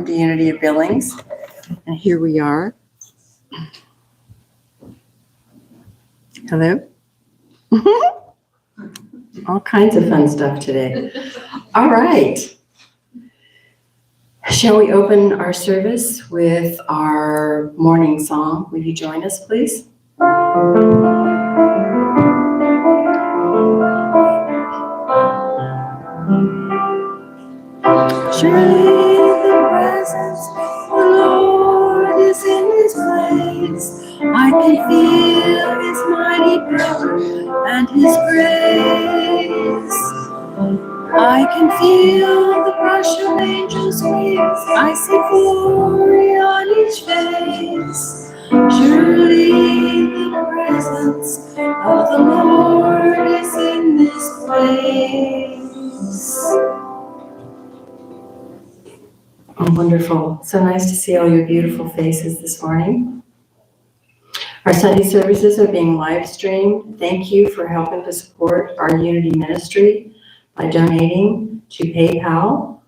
To Unity of Billings, and here we are. Hello. All kinds of fun stuff today. All right. Shall we open our service with our morning song? Will you join us, please? Surely the presence of the Lord is in this place. I can feel His mighty power and His grace. I can feel the brush of angels' wings. I see glory on each face. Surely the presence of the Lord is in this place. Oh, wonderful. So nice to see all your beautiful faces this morning. Our Sunday services are being live streamed. Thank you for helping to support our Unity ministry by donating to PayPal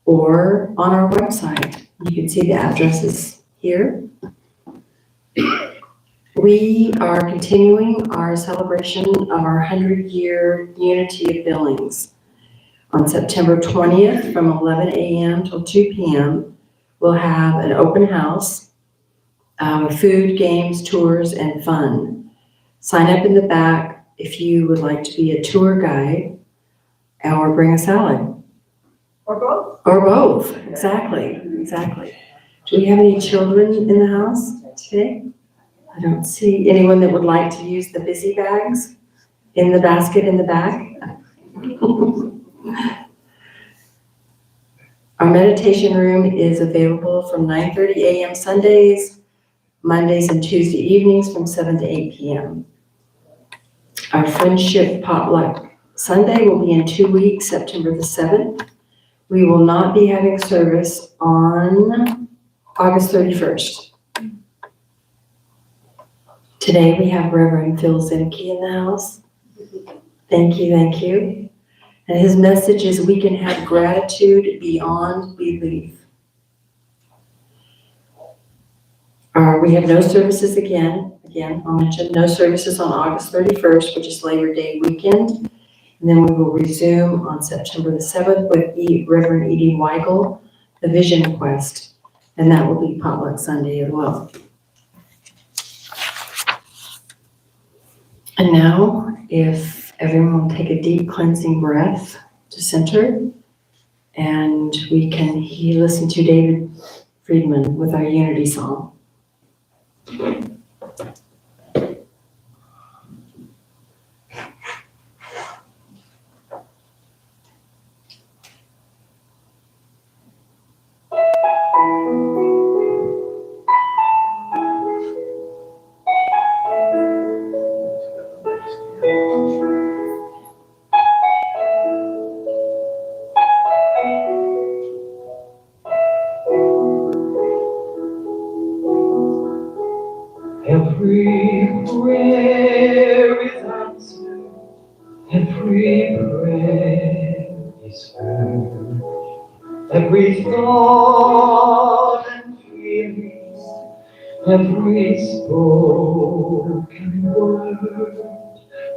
or on our website. You can see the addresses here. We are continuing our celebration of our 100-year Unity of Billings. On September 20th from 11 a.m. till 2 p.m., we'll have an open house, food, games, tours, and fun. Sign up in the back if you would like to be a tour guide or bring a salad. Or both. Or both, exactly. Do we have any children in the house today? I don't see anyone that would like to use the busy bags in the basket in the back. Our meditation room is available from 9:30 a.m. Sundays, Mondays and Tuesday evenings from 7 to 8 p.m. Our friendship potluck Sunday will be in 2 weeks, September the 7th. We will not be having service on August 31st. Today we have Rev Phil Zemke in the house. Thank you. And his message is we can have gratitude beyond belief. We have no services again, I'll mention no services on August 31st, which is Labor Day weekend. And then we will resume on September the 7th with Reverend E.D. Weigel, the Vision Quest. And that will be Potluck Sunday as well. And now, if everyone will take a deep cleansing breath to center, and we can listen to David Friedman with our Unity song. Every prayer is answered, every prayer is heard, every thought and feeling, every spoken word,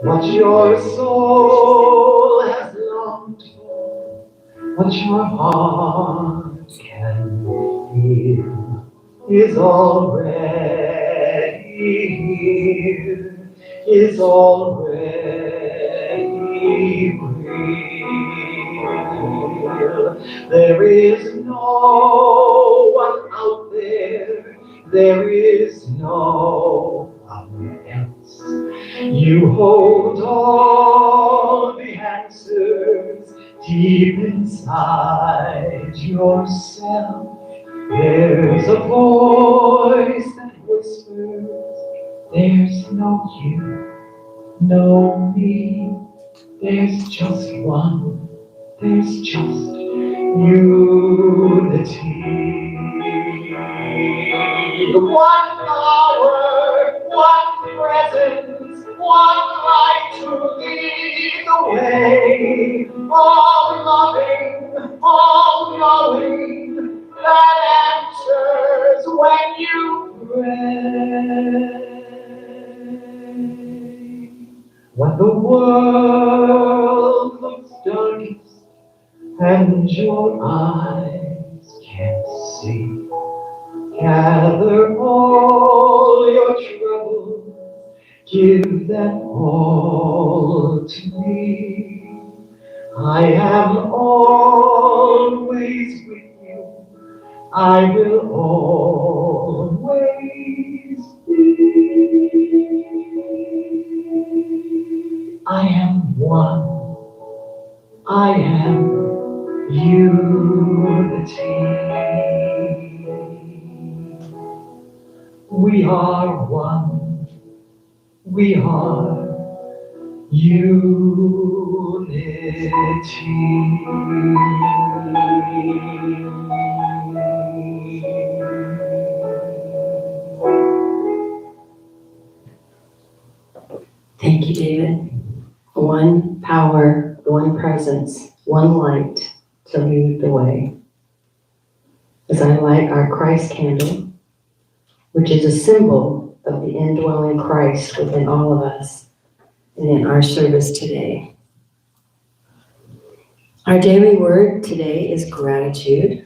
what your soul has longed for, what your heart can feel, is already here, is already real. There is no one out there is no one else. You hold all the answers deep inside yourself. There's a voice that whispers, there's no you, no me, there's just one, there's just unity. One power, one presence, one light to lead the way, all loving, all knowing, that answers when you pray. When the world looks darkest and your eyes can't see, gather all your troubles, give them all to me. I am always with you. I will always be. I am one. I am unity. We are one. We are unity. Thank you, David. One power, one presence, one light to lead the way. As I light our Christ candle, which is a symbol of the indwelling Christ within all of us and in our service today. Our daily word today is gratitude.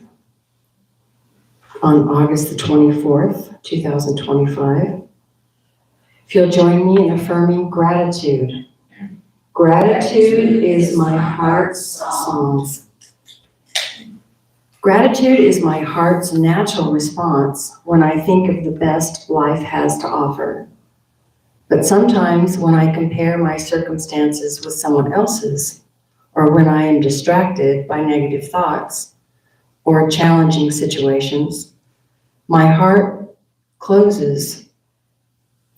On August the 24th, 2025. If you'll join me in affirming gratitude. Gratitude is my heart's songs. Gratitude is my heart's natural response when I think of the best life has to offer. But sometimes when I compare my circumstances with someone else's, or when I am distracted by negative thoughts or challenging situations, my heart closes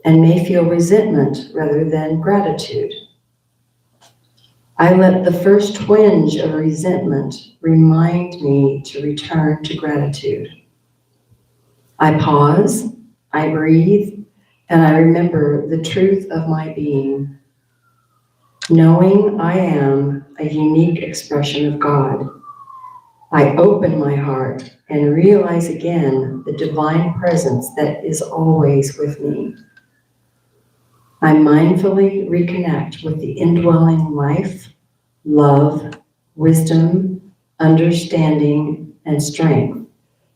and may feel resentment rather than gratitude. I let the first twinge of resentment remind me to return to gratitude. I pause, I breathe, and I remember the truth of my being. Knowing I am a unique expression of God, I open my heart and realize again the divine presence that is always with me. I mindfully reconnect with the indwelling life, love, wisdom, understanding, and strength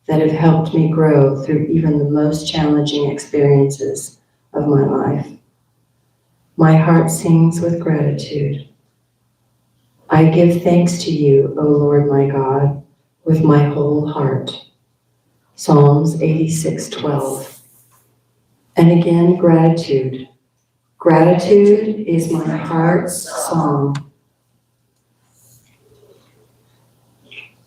that have helped me grow through even the most challenging experiences of my life. My heart sings with gratitude. I give thanks to you, O Lord my God, with my whole heart. Psalms 86:12. And again, gratitude. Gratitude is my heart's song.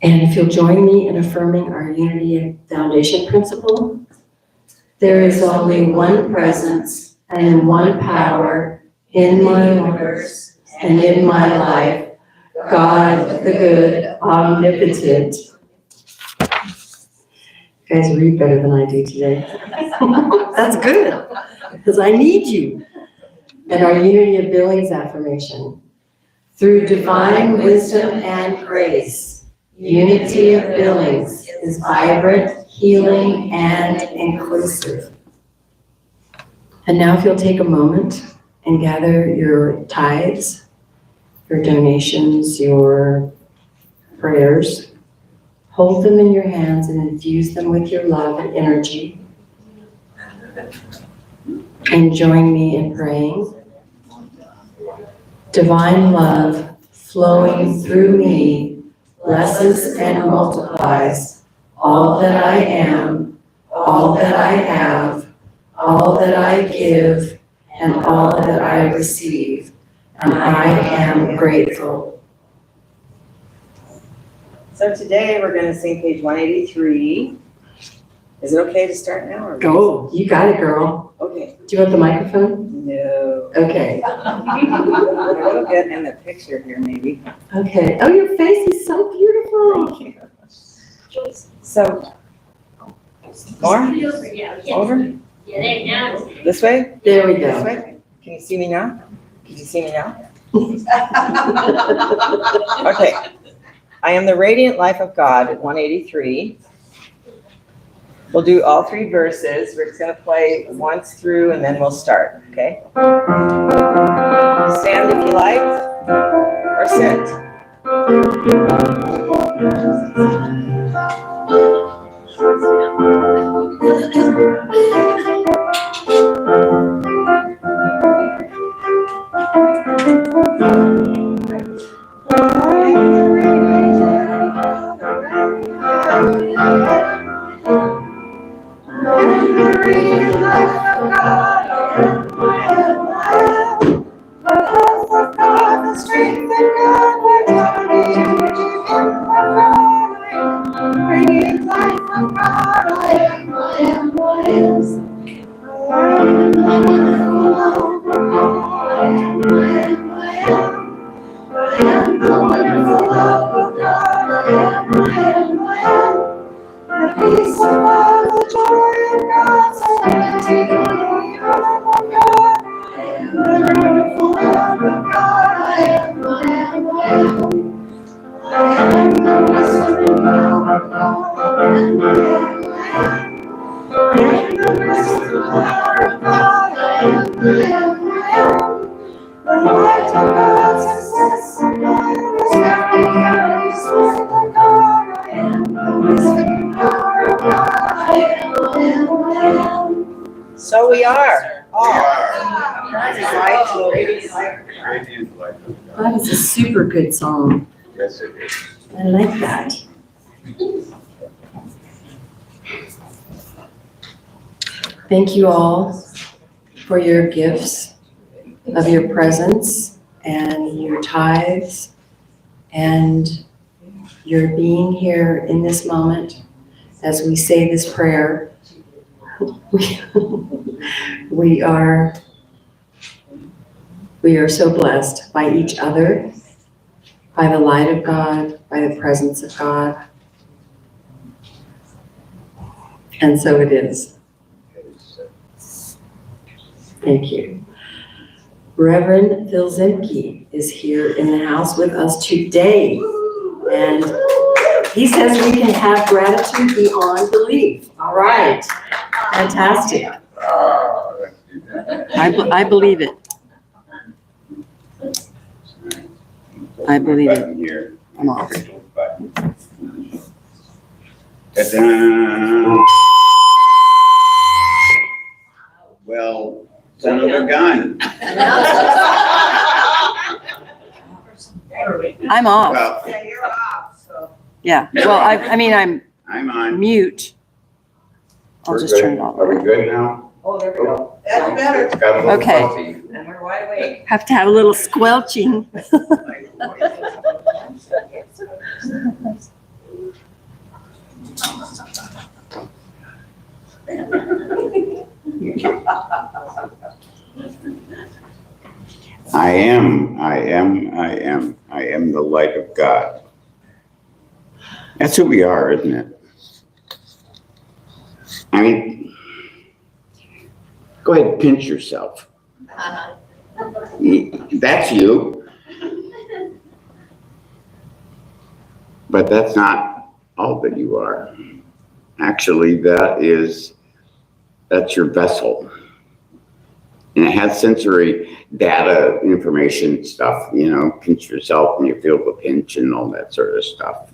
And if you'll join me in affirming our Unity Foundation principle, there is only one presence and one power in my universe and in my life, God the good, omnipotent. You guys read better than I do today. That's good, because I need you. And our Unity of Billings affirmation. Through divine wisdom and grace, Unity of Billings is vibrant, healing, and inclusive. And now if you'll take a moment and gather your tithes, your donations, your prayers, hold them in your hands and infuse them with your love and energy. And join me in praying. Divine love flowing through me blesses and multiplies all that I am, all that I have, all that I give, and all that I receive, and I am grateful. So today we're going to sing page 183. Is it okay to start now? Or Go, you got it, girl. Okay. Do you want the microphone? No. Okay. A little bit in the picture here, maybe. Okay. Oh, your face is so beautiful. Thank you. So, more? Over? This way? There we This go. way? Can you see me now? Can you see me now? Okay. I am the radiant life of God at 183. We'll do all 3 verses. We're just gonna play once through and then we'll start, okay? Stand if you like, or sit. So we are. That is a super good song. Yes, it is. I like that. Thank you all for your gifts of your presence and your tithes and your being here in this moment as we say this prayer. We are so blessed by each other, by the light of God, by the presence of God. And so it is. Thank you. Reverend Phil Zemke is here in the house with us today. And he says we can have gratitude beyond belief. All right. Fantastic. Let's do that. I believe it. I believe it. Button here. I'm off. Button. Ta-da. Well, son of a gun. I'm off. Well, Yeah, you're off, so. Yeah. Well, I mean, I'm I'm on. mute. I'll We're just good. turn it off. Are we good now? Oh, there we go. That's better. It's got a little Okay. fuzzy. And we're wide awake. Have to have a little squelching. I am the light of God. That's who we are, isn't it? I mean, go ahead and pinch yourself. That's you. But that's not all that you are. Actually, that's your vessel. And it has sensory data, information stuff, pinch yourself and you feel the pinch and all that sort of stuff,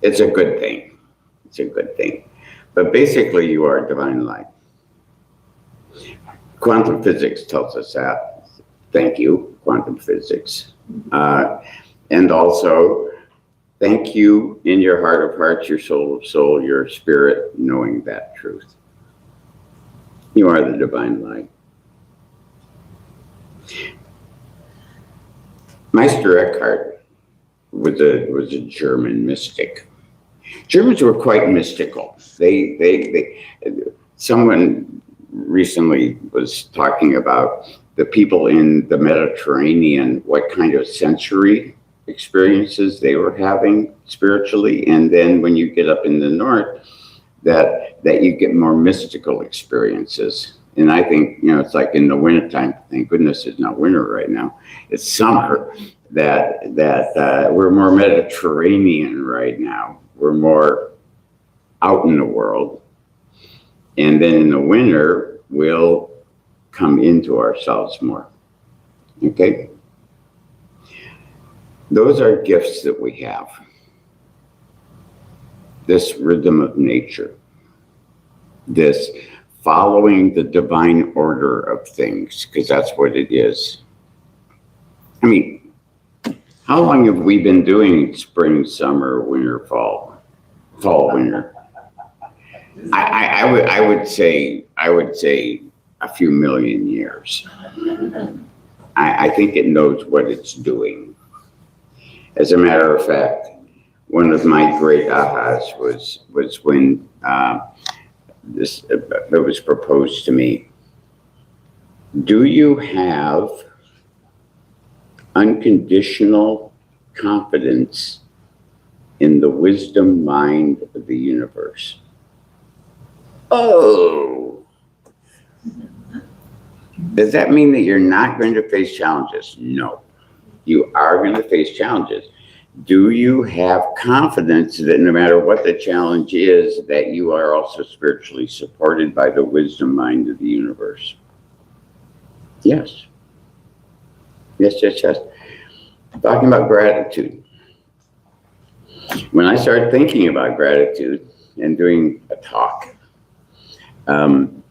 It's a good thing. It's a good thing. But basically, you are divine light. Quantum physics tells us that. Thank you, quantum physics. And also, thank you in your heart of hearts, your soul of soul, your spirit, knowing that truth. You are the divine light. Meister Eckhart was a German mystic. Germans were quite mystical. Someone recently was talking about the people in the Mediterranean, what kind of sensory experiences they were having spiritually, and then when you get up in the north, that you get more mystical experiences. And I think, it's like in the wintertime, thank goodness it's not winter right now, it's summer, that we're more Mediterranean right now. We're more out in the world. And then in the winter, we'll come into ourselves more. Okay? Those are gifts that we have. This rhythm of nature, this following the divine order of things, because that's what it is. I mean, how long have we been doing spring, summer, winter, fall, winter? I would say a few million years. I think it knows what it's doing. As a matter of fact, one of my great ahas was when it was proposed to me. Do you have unconditional confidence in the wisdom mind of the universe? Oh, does that mean that you're not going to face challenges? No, you are going to face challenges. Do you have confidence that no matter what the challenge is, that you are also spiritually supported by the wisdom mind of the universe? Yes. Yes. Talking about gratitude. When I started thinking about gratitude and doing a talk, one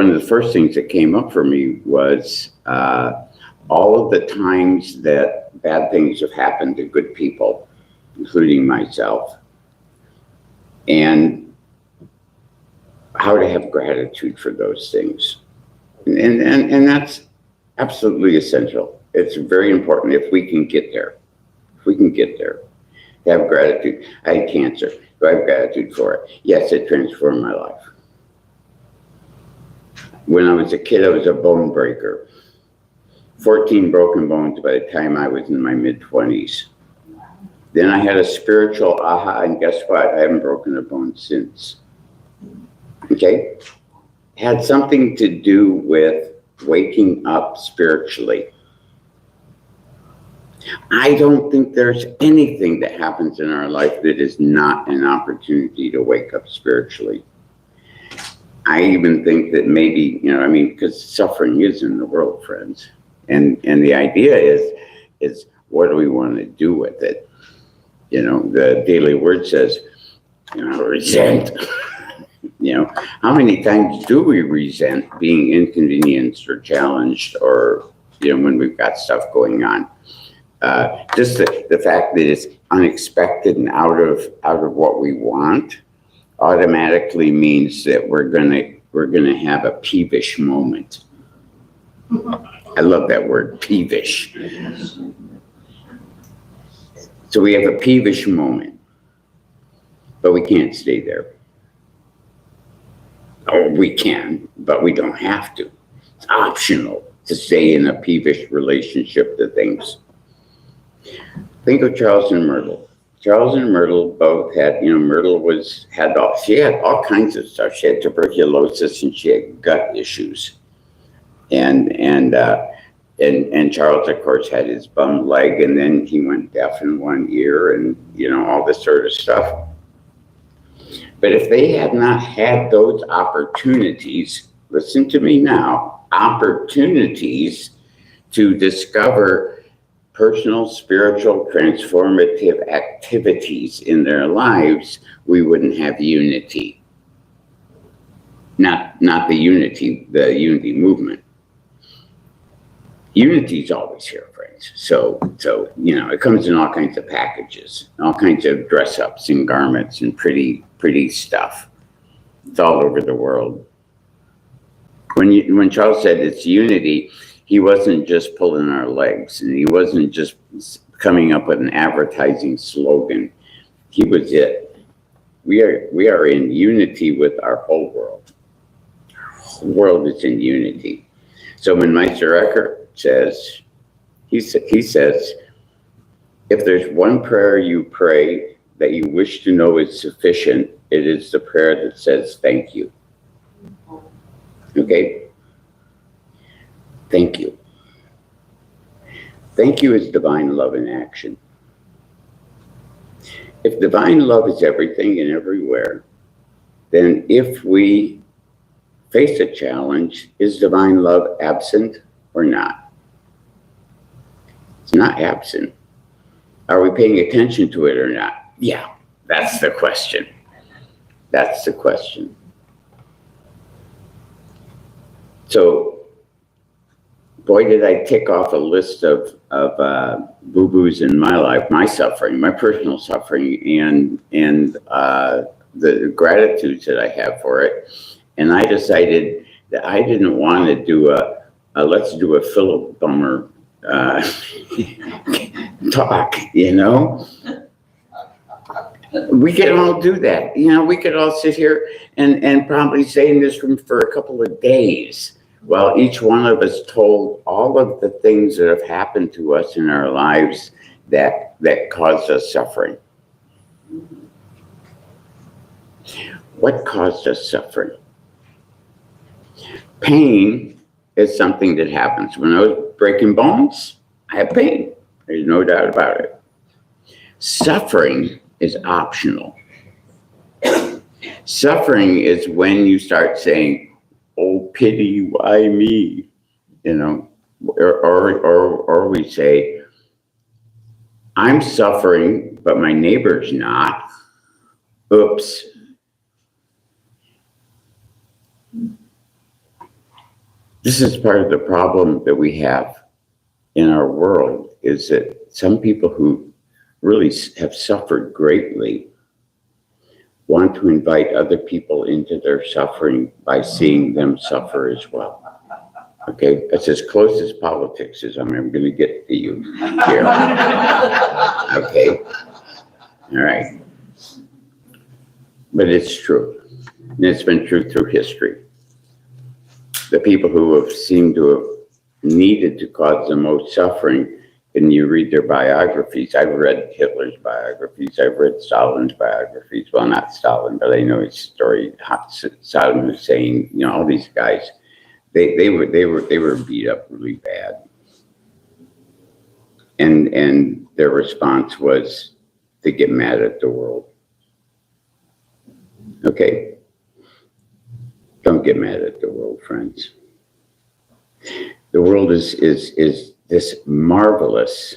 of the first things that came up for me was all of the times that bad things have happened to good people, including myself, and how to have gratitude for those things. And that's absolutely essential. It's very important if we can get there. If we can get there, to have gratitude. I had cancer. Do I have gratitude for it? Yes, it transformed my life. When I was a kid, I was a bone breaker. 14 broken bones by the time I was in my mid-20s. Then I had a spiritual aha, and guess what? I haven't broken a bone since. Okay? Had something to do with waking up spiritually. I don't think there's anything that happens in our life that is not an opportunity to wake up spiritually. I even think that maybe, because suffering is in the world, friends. And the idea is what do we want to do with it? The Daily Word says, resent. How many times do we resent being inconvenienced or challenged or, when we've got stuff going on? Just the fact that it's unexpected and out of what we want automatically means that we're gonna have a peevish moment. I love that word, peevish. So we have a peevish moment, but we can't stay there. Oh, we can, but we don't have to. It's optional to stay in a peevish relationship to things. Think of Charles and Myrtle. Charles and Myrtle both had, Myrtle had all kinds of stuff. She had tuberculosis and she had gut issues. And Charles, of course, had his bum leg, and then he went deaf in one ear, and all this sort of stuff. But if they had not had those opportunities, listen to me now, opportunities to discover personal, spiritual, transformative activities in their lives, we wouldn't have unity. Not the unity movement. Unity's always here, friends. So it comes in all kinds of packages, all kinds of dress ups and garments and pretty stuff. It's all over the world. When Charles said it's unity, he wasn't just pulling our legs, and he wasn't just coming up with an advertising slogan. He was it. We are in unity with our whole world. Our whole world is in unity. So when Meister Eckhart says, he says, if there's one prayer you pray that you wish to know is sufficient, it is the prayer that says thank you. Okay? Thank you. Thank you is divine love in action. if divine love is everything and everywhere, then if we face a challenge, is divine love absent or not? It's not absent. Are we paying attention to it or not? Yeah, that's the question. That's the question. So, boy, did I tick off a list of boo-boos in my life, my suffering, my personal suffering, and the gratitudes that I have for it. And I decided that I didn't want to do let's do a Philip Bummer talk, you know? We could all do that. You know, we could all sit here and probably stay in this room for a couple of days while each one of us told all of the things that have happened to us in our lives that caused us suffering. What caused us suffering? Pain is something that happens. When I was breaking bones, I had pain. There's no doubt about it. Suffering is optional. Suffering is when you start saying, "Oh, pity, why me?" You know, or we say, "I'm suffering, but my neighbor's not. Oops." This is part of the problem that we have in our world, is that some people who really have suffered greatly want to invite other people into their suffering by seeing them suffer as well. Okay, that's as close as politics as I'm going to get to you here. Okay, all right. But it's true, and it's been true through history. The people who have seemed to have needed to cause the most suffering, and you read their biographies. I've read Hitler's biographies. I've read Stalin's biographies. Well, not Stalin, but I know his story. Saddam Hussein, you know, all these guys. They were beat up really bad, and their response was to get mad at the world. Okay. Don't get mad at the world, friends. The world is this marvelous,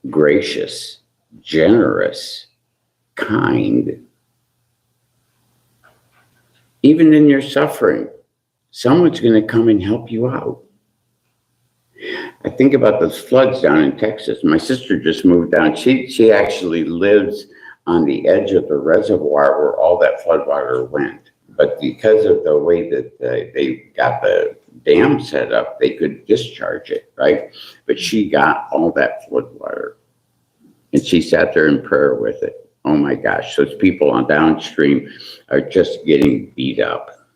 gracious, generous, kind. Even in your suffering, someone's going to come and help you out. I think about those floods down in Texas. My sister just moved down. She actually lives on the edge of the reservoir where all that flood water went. But because of the way that they got the dam set up, they could discharge it, right? But she got all that flood water, and she sat there in prayer with it. Oh my gosh, those people on downstream are just getting beat up.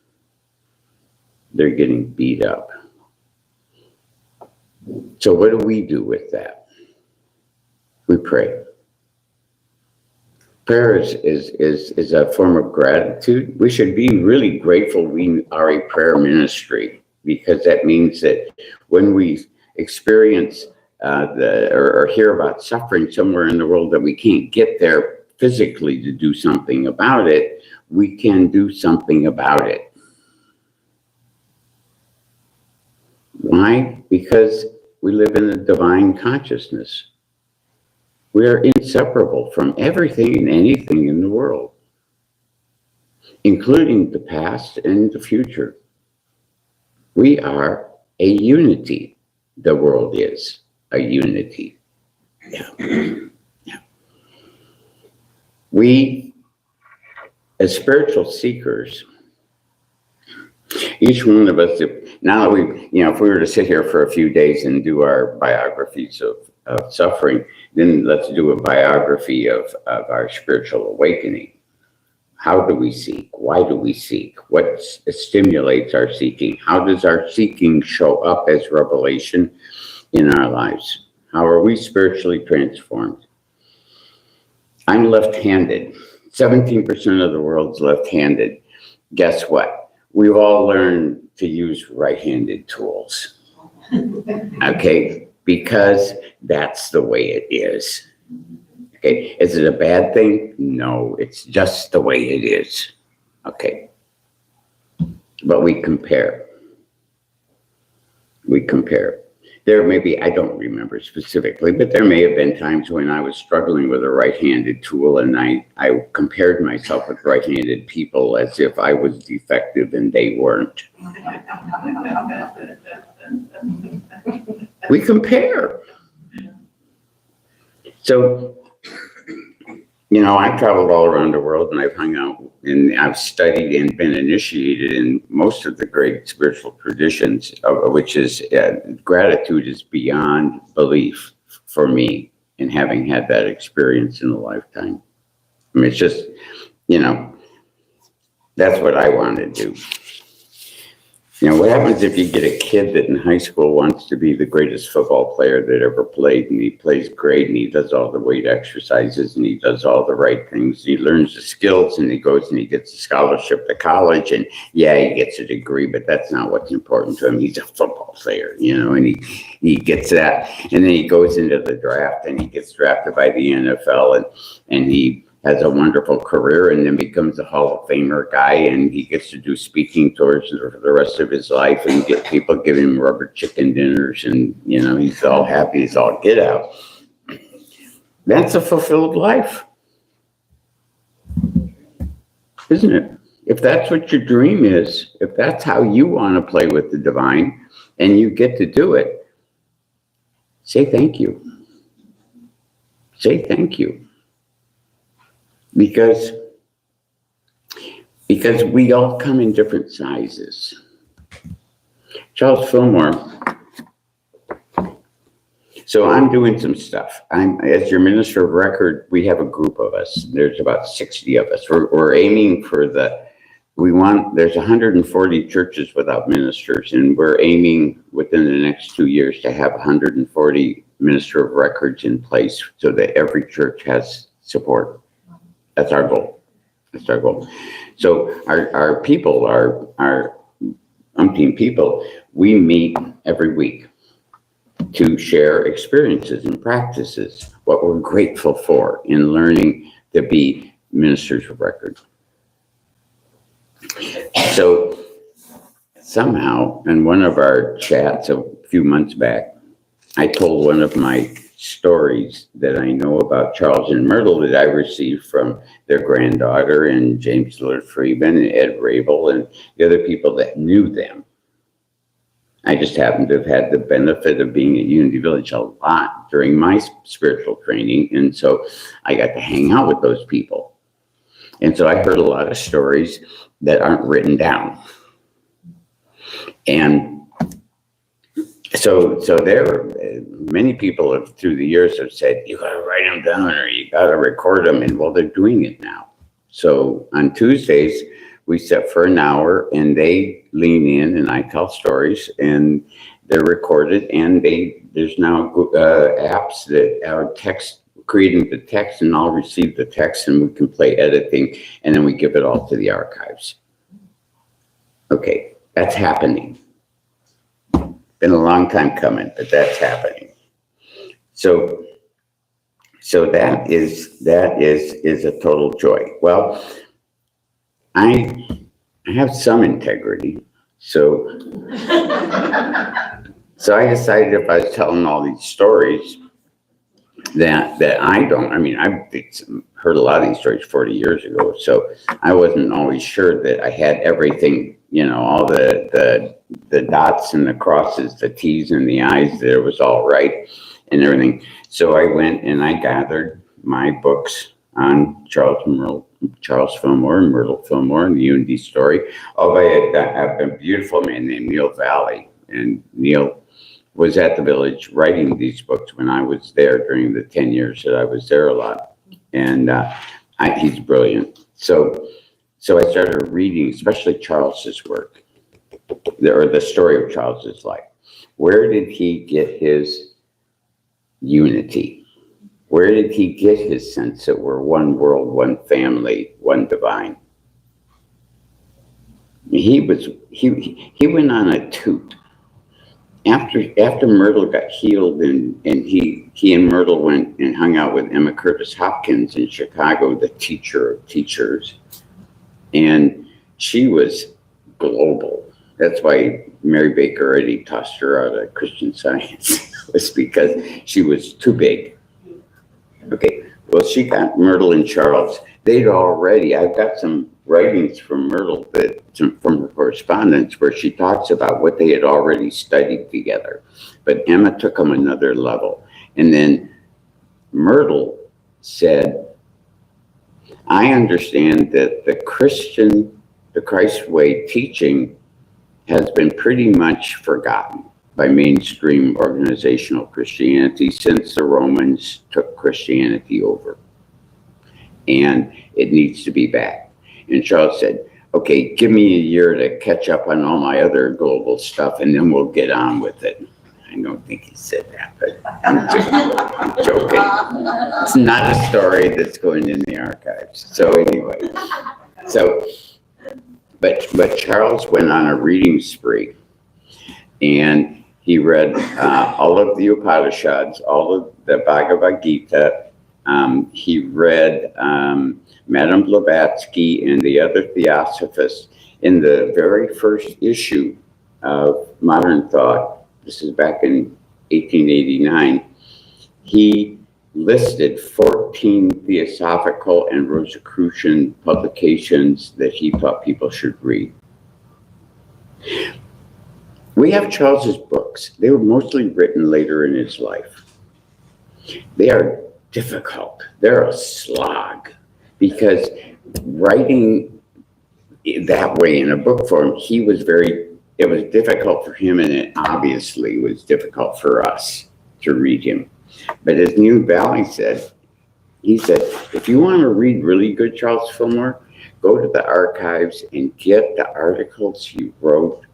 They're getting beat up. So what do we do with that? We pray. Prayer is a form of gratitude. We should be really grateful we are a prayer ministry, because that means that when we experience or hear about suffering somewhere in the world that we can't get there physically to do something about it, we can do something about it. Why? Because we live in a divine consciousness. We are inseparable from everything and anything in the world, including the past and the future. We are a unity. The world is a unity. Yeah. Yeah. We, as spiritual seekers, each one of us, now that we, if we were to sit here for a few days and do our biographies of suffering, then let's do a biography of our spiritual awakening. How do we seek? Why do we seek? What stimulates our seeking? How does our seeking show up as revelation in our lives? How are we spiritually transformed? I'm left-handed. 17% of the world's left-handed. Guess what? We've all learned to use right-handed tools. Okay? Because that's the way it is. Okay, is it a bad thing? No, it's just the way it is. Okay, but we compare. We compare. There may be, I don't remember specifically, but there may have been times when I was struggling with a right-handed tool and I compared myself with right-handed people as if I was defective and they weren't. We compare. So, you know, I've traveled all around the world and I've hung out and I've studied and been initiated in most of the great spiritual traditions, which is gratitude is beyond belief for me in having had that experience in a lifetime. I mean, it's just, you know, that's what I want to do. You know, what happens if you get a kid that in high school wants to be the greatest football player that ever played, and he plays great, and he does all the weight exercises, and he does all the right things, he learns the skills, and he goes and he gets a scholarship to college, and yeah, he gets a degree, but that's not what's important to him. He's a football player, you know, and he gets that, and then he goes into the draft, and he gets drafted by the NFL, and he has a wonderful career and then becomes a Hall of Famer guy, and he gets to do speaking tours for the rest of his life and get people giving him rubber chicken dinners, and, you know, he's all happy, he's all get out. That's a fulfilled life, isn't it? If that's what your dream is, if that's how you want to play with the divine and you get to do it, say thank you. Say thank you. Because we all come in different sizes. Charles Fillmore. So I'm doing some stuff. As your minister of record, we have a group of us. There's about 60 of us. We're aiming for there's 140 churches without ministers, and we're aiming within the next 2 years to have 140 minister of records in place so that every church has support. That's our goal. That's our goal. So our people, our umpteen people, we meet every week to share experiences and practices, what we're grateful for in learning to be ministers of record. So somehow, in one of our chats a few months back, I told one of my stories that I know about Charles and Myrtle that I received from their granddaughter and James Lillard Freeman and Ed Rabel and the other people that knew them. I just happened to have had the benefit of being at Unity Village a lot during my spiritual training, and so I got to hang out with those people. And so I heard a lot of stories that aren't written down. And so there, many people have, through the years, have said, you got to write them down or you got to record them. And well, they're doing it now. So on Tuesdays, we sit for an hour and they lean in and I tell stories and they're recorded. And there's now apps that are creating the text, and I'll receive the text and we can play editing, and then we give it all to the archives. Okay, that's happening. Been a long time coming, but that's happening. So that is a total joy. Well, I have some integrity, so I decided if I was telling all these stories that I've heard a lot of these stories 40 years ago, so I wasn't always sure that I had everything, you know, all the dots and the crosses, the T's and the I's, that it was all right and everything. So I went and I gathered my books on Charles Fillmore and Myrtle Fillmore and the Unity story, all by a beautiful man named Neil Valley. And Neil was at the village writing these books when I was there during the 10 years that I was there a lot. And he's brilliant. So I started reading, especially Charles's work, or the story of Charles's life. Where did he get his unity? Where did he get his sense that we're one world, one family, one divine? He went on a toot after Myrtle got healed and he and Myrtle went and hung out with Emma Curtis Hopkins in Chicago, the teacher of teachers, and she was global. That's why Mary Baker already tossed her out of Christian Science, was because she was too big. Okay, well, she got Myrtle and Charles. I've got some writings from Myrtle from her correspondence where she talks about what they had already studied together. But Emma took them another level. And then Myrtle said, I understand that the Christ way teaching has been pretty much forgotten by mainstream organizational Christianity since the Romans took Christianity over. And it needs to be back. And Charles said, okay, give me a year to catch up on all my other global stuff, and then we'll get on with it. I don't think he said that, but I'm joking. It's not a story that's going in the archives. So anyway, but Charles went on a reading spree, and he read all of the Upanishads, all of the Bhagavad Gita. He read Madame Blavatsky and the other Theosophists. In the very first issue of Modern Thought, this is back in 1889, he listed 14 theosophical and Rosicrucian publications that he thought people should read. We have Charles's books. They were mostly written later in his life. They are difficult. They're a slog, because writing that way in a book form, it was difficult for him, and it obviously was difficult for us to read him. But as New Valley said, he said, if you want to read really good Charles Fillmore, go to the archives and get the articles he wrote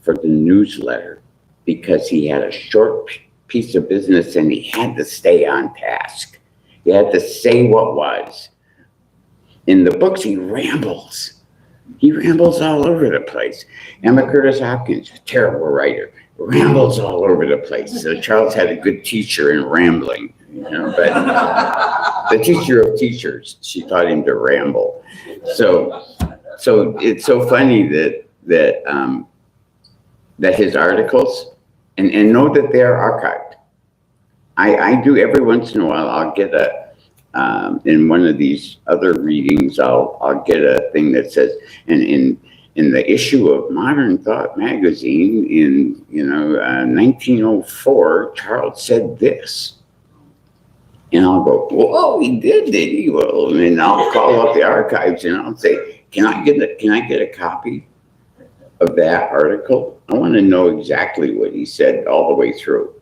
for the newsletter, because he had a short piece of business and he had to stay on task. He had to say what was. In the books, he rambles. He rambles all over the place. Emma Curtis Hopkins, terrible writer, rambles all over the place. So Charles had a good teacher in rambling, but the teacher of teachers, she taught him to ramble. So it's so funny that his articles, and know that they're archived. I do every once in a while, I'll get in one of these other readings, I'll get a thing that says, and in the issue of Modern Thought magazine in 1904, Charles said this. And I'll go, whoa, he did he? Well, and I'll call up the archives and I'll say, can I get a copy of that article? I want to know exactly what he said all the way through.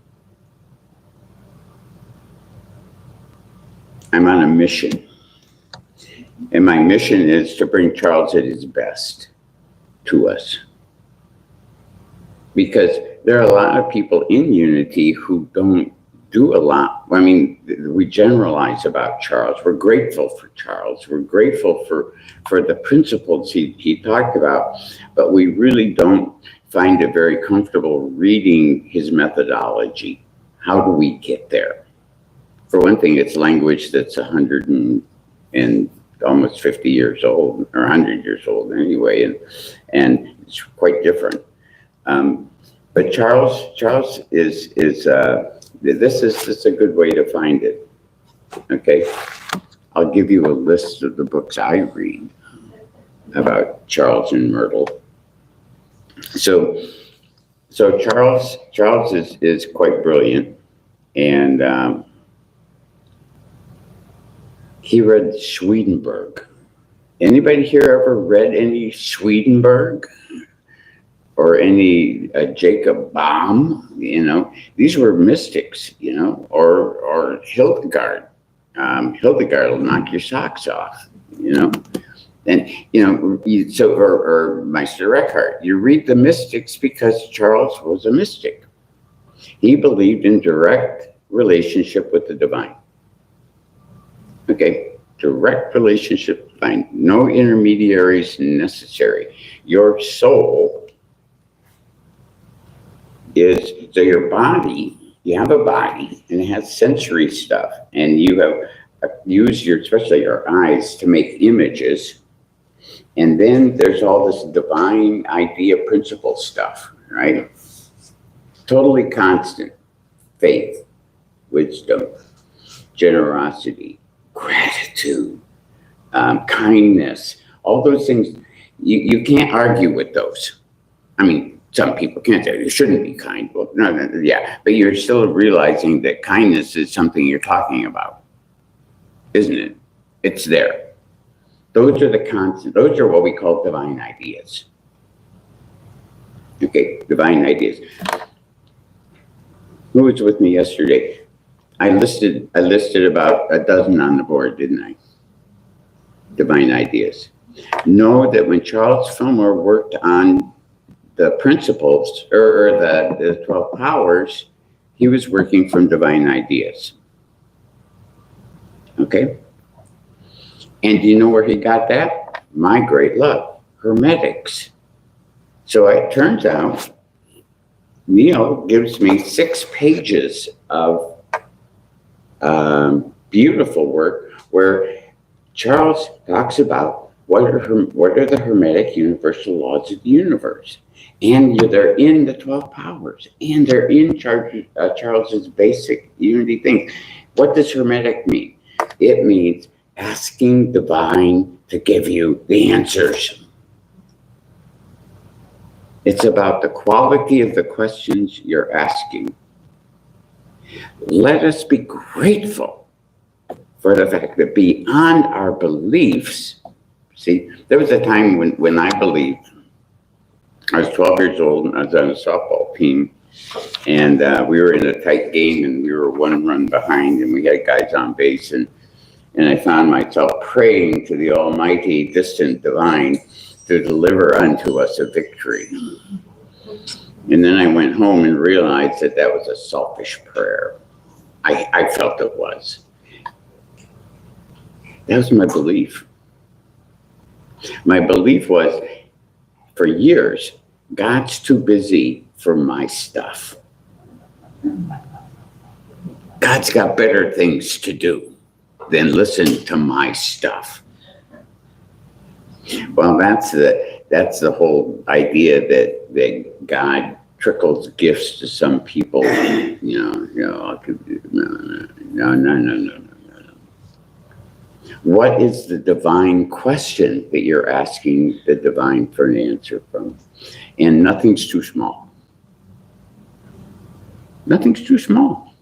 I'm on a mission. And my mission is to bring Charles at his best to us. Because there are a lot of people in Unity who don't do a lot. I mean, we generalize about Charles. We're grateful for Charles. We're grateful for the principles he talked about, but we really don't find it very comfortable reading his methodology. How do we get there? For one thing, it's language that's 100 and almost 50 years old, or 100 years old anyway, and it's quite different. But Charles is this is a good way to find it. Okay, I'll give you a list of the books I read about Charles and Myrtle. So Charles is quite brilliant, and he read Swedenborg. Anybody here ever read any Swedenborg or any Jacob Bohm? These were mystics, or Hildegard. Hildegard will knock your socks off, And, or Meister Eckhart. You read the mystics because Charles was a mystic. He believed in direct relationship with the divine. Okay, direct relationship with the divine. No intermediaries necessary. Your soul is, so your body, you have a body and it has sensory stuff, and you have used your, especially your eyes, to make images. And then there's all this divine idea principle stuff, right? Totally constant. Faith, wisdom, generosity, gratitude, kindness, all those things. You can't argue with those. I mean, some people can't say you shouldn't be kind. Well, no, yeah, but you're still realizing that kindness is something you're talking about, isn't it? It's there. Those are the constant. Those are what we call divine ideas. Okay, divine ideas. Who was with me yesterday? I listed about a dozen on the board, didn't I? Divine ideas. Know that when Charles Fillmore worked on the principles or the 12 powers, he was working from divine ideas. Okay? And do you know where he got that? My great love, Hermetics. So it turns out Neil gives me 6 pages of beautiful work where Charles talks about what are the Hermetic universal laws of the universe. And they're in the 12 powers, and they're in Charles's basic unity thing. What does Hermetic mean? It means asking divine to give you the answers. It's about the quality of the questions you're asking. Let us be grateful for the fact that beyond our beliefs, see, there was a time when I believed. I was 12 years old and I was on a softball team, and we were in a tight game and we were 1 run behind and we had guys on base, and I found myself praying to the almighty distant divine to deliver unto us a victory. And then I went home and realized that that was a selfish prayer. I felt it was. That was my belief. My belief was, for years, God's too busy for my stuff. God's got better things to do than listen to my stuff. Well, that's the whole idea that God trickles gifts to some people. No. What is the divine question that you're asking the divine for an answer from? And nothing's too small. Nothing's too small.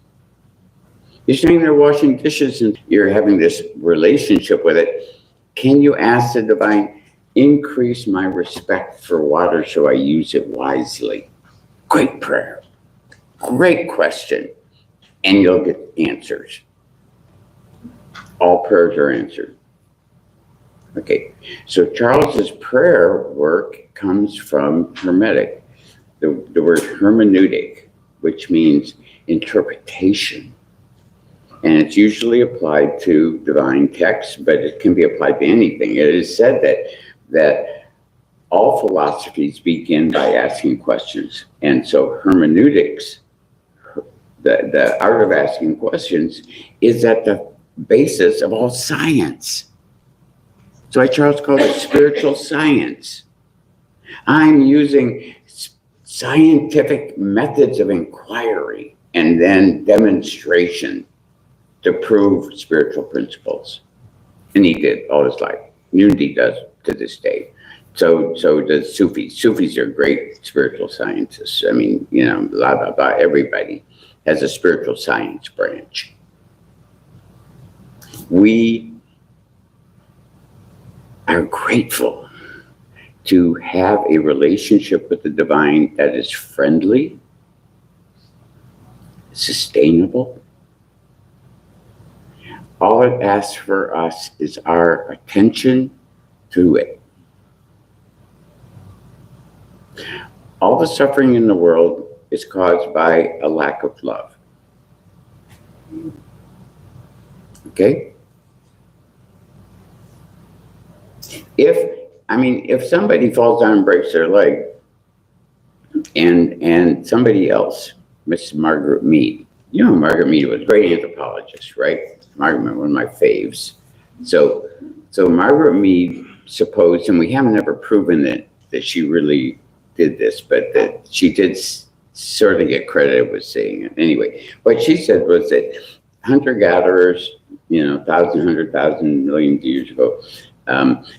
You're sitting there washing dishes and you're having this relationship with it. Can you ask the divine, increase my respect for water so I use it wisely? Great prayer. Great question. And you'll get answers. All prayers are answered. Okay, so Charles's prayer work comes from Hermetic, the word hermeneutic, which means interpretation. And it's usually applied to divine texts, but it can be applied to anything. It is said that all philosophies begin by asking questions. And so hermeneutics, the art of asking questions, is at the basis of all science. So Charles called it spiritual science. I'm using scientific methods of inquiry and then demonstration to prove spiritual principles. And he did all his life. Unity does to this day. So does Sufis. Sufis are great spiritual scientists. I mean, blah, blah, blah. Everybody has a spiritual science branch. We are grateful to have a relationship with the divine that is friendly, sustainable. All it asks for us is our attention to it. All the suffering in the world is caused by a lack of love. Okay? If somebody falls down and breaks their leg, and somebody else, Miss Margaret Mead. You know, Margaret Mead was a great anthropologist, right? Margaret, one of my faves. So Margaret Mead supposed, and we haven't ever proven that she really did this, but that she did sort of get credited with saying it. Anyway, what she said was that hunter-gatherers, 1,000 million years ago,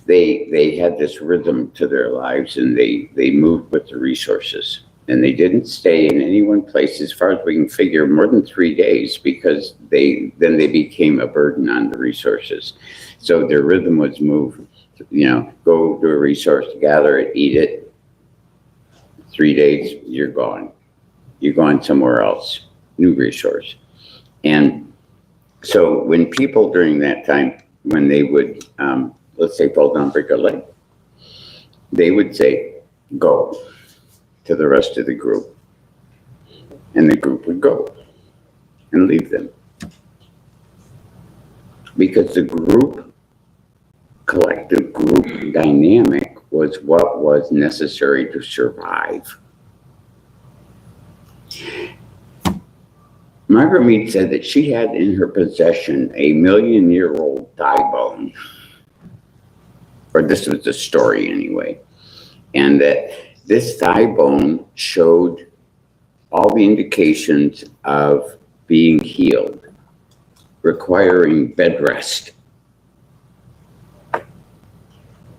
they had this rhythm to their lives, and they moved with the resources. And they didn't stay in any one place, as far as we can figure, more than 3 days, because they became a burden on the resources. So their rhythm was move, go to a resource, gather it, eat it. 3 days, you're gone. You're going somewhere else, new resource. And so when people during that time, when they would, let's say, fall down, break a leg, they would say, go to the rest of the group. And the group would go and leave them. Because the collective group dynamic was what was necessary to survive. Margaret Mead said that she had in her possession a 1,000,000-year-old thigh bone. Or this was the story anyway. And that this thigh bone showed all the indications of being healed, requiring bed rest.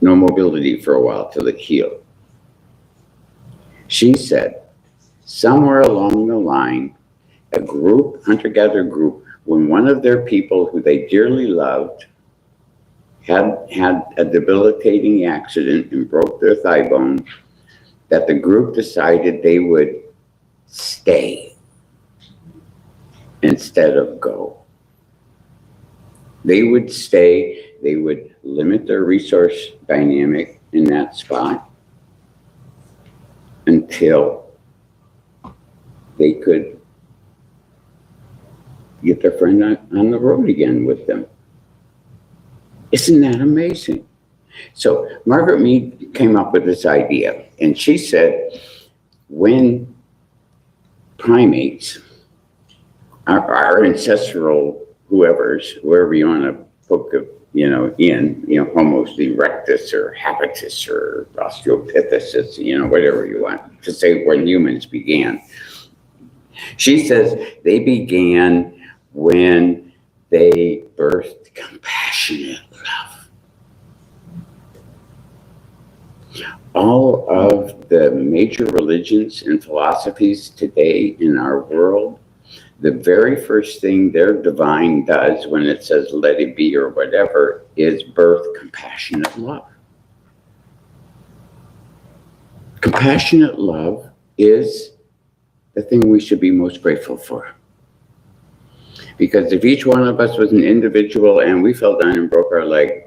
No mobility for a while till it healed. She said, somewhere along the line, a group, hunter-gatherer group, when one of their people who they dearly loved had a debilitating accident and broke their thigh bone, that the group decided they would stay instead of go. They would stay, they would limit their resource dynamic in that spot until they could get their friend on the road again with them. Isn't that amazing? So Margaret Mead came up with this idea, and she said, when primates, our ancestral whoever you want to poke Homo erectus or habitus or Australopithecus, whatever you want to say, when humans began. She says they began when they birthed compassionate love. All of the major religions and philosophies today in our world, the very first thing their divine does when it says let it be or whatever is birth compassionate love. Compassionate love is the thing we should be most grateful for. Because if each one of us was an individual and we fell down and broke our leg,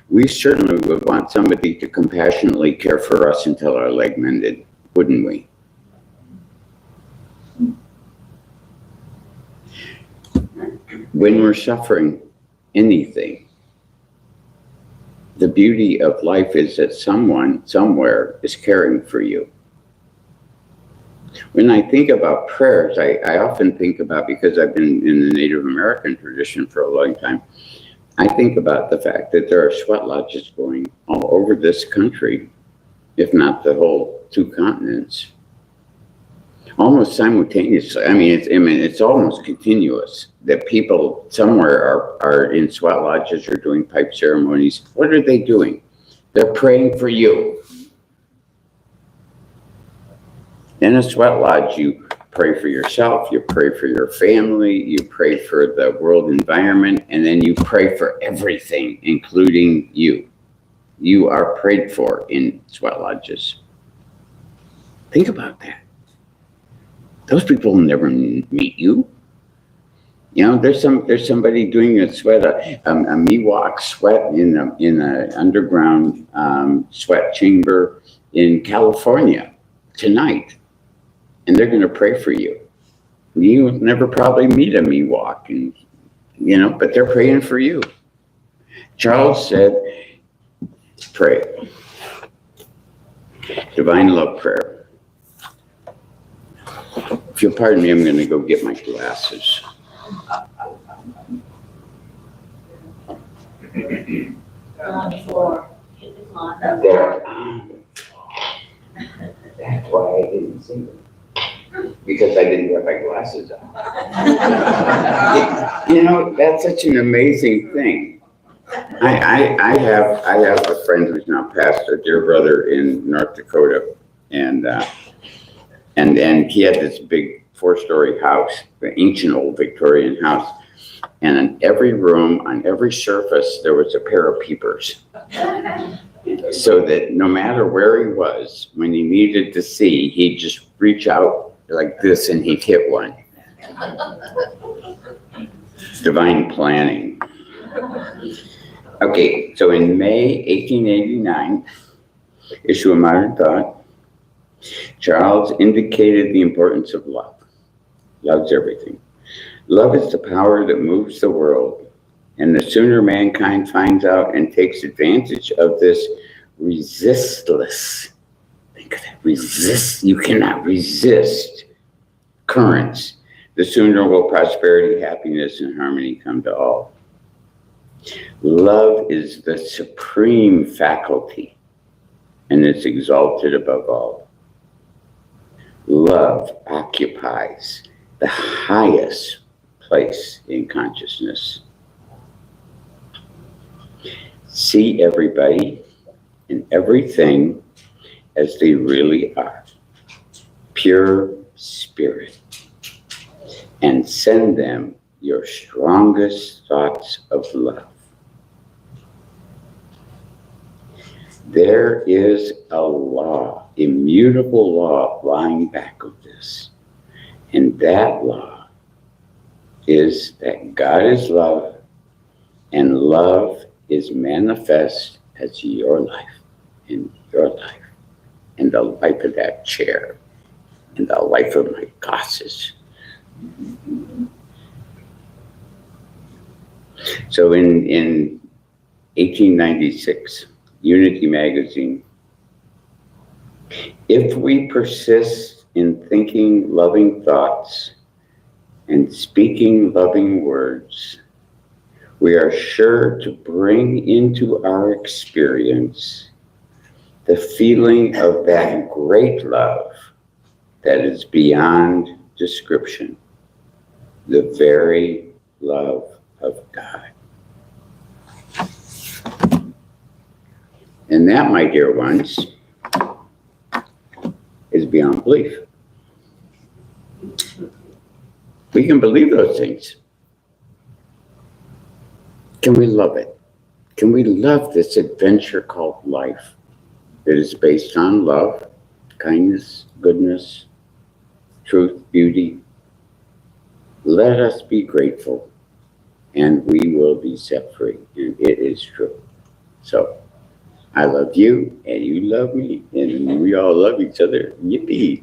we certainly would want somebody to compassionately care for us until our leg mended, wouldn't we? When we're suffering anything, the beauty of life is that someone somewhere is caring for you. When I think about prayers, I often think about, because I've been in the Native American tradition for a long time, I think about the fact that there are sweat lodges going all over this country, if not the whole 2 continents, almost simultaneously. It's almost continuous that people somewhere are in sweat lodges or doing pipe ceremonies. What are they doing? They're praying for you. In a sweat lodge, you pray for yourself, you pray for your family, you pray for the world environment, and then you pray for everything, including you. You are prayed for in sweat lodges. Think about that. Those people will never meet you. There's somebody doing a sweat, a Miwok sweat in an underground sweat chamber in California tonight. And they're going to pray for you. You never probably meet a Miwok, but they're praying for you. Charles said, pray. Divine love prayer. If you'll pardon me, I'm going to go get my glasses. On the floor. Hit the clock. There. That's why I didn't see them. Because I didn't have my glasses on. You know, that's such an amazing thing. I have a friend who's now passed, a dear brother in North Dakota, and he had this big 4-story house, the ancient old Victorian house, and in every room, on every surface, there was a pair of peepers. So that no matter where he was, when he needed to see, he'd just reach out like this and he'd hit one. Divine planning. Okay, so in May 1889, issue of Modern Thought, Charles indicated the importance of love. Love's everything. Love is the power that moves the world. And the sooner mankind finds out and takes advantage of this resistless, think of that, you cannot resist currents, the sooner will prosperity, happiness, and harmony come to all. Love is the supreme faculty, and it's exalted above all. Love occupies the highest place in consciousness. See everybody and everything as they really are, pure spirit, and send them your strongest thoughts of love. There is a law, immutable law lying back of this, and that law is that God is love, and love is manifest as your life, in your life, and the life of that chair, and the life of my glasses. So in 1896, Unity magazine, if we persist in thinking loving thoughts and speaking loving words, we are sure to bring into our experience the feeling of that great love that is beyond description, the very love of God. And that, my dear ones, is beyond belief. We can believe those things. Can we love it? Can we love this adventure called life that is based on love, kindness, goodness, truth, beauty? Let us be grateful, and we will be set free, and it is true. So, I love you, and you love me, and we all love each other. Yippee!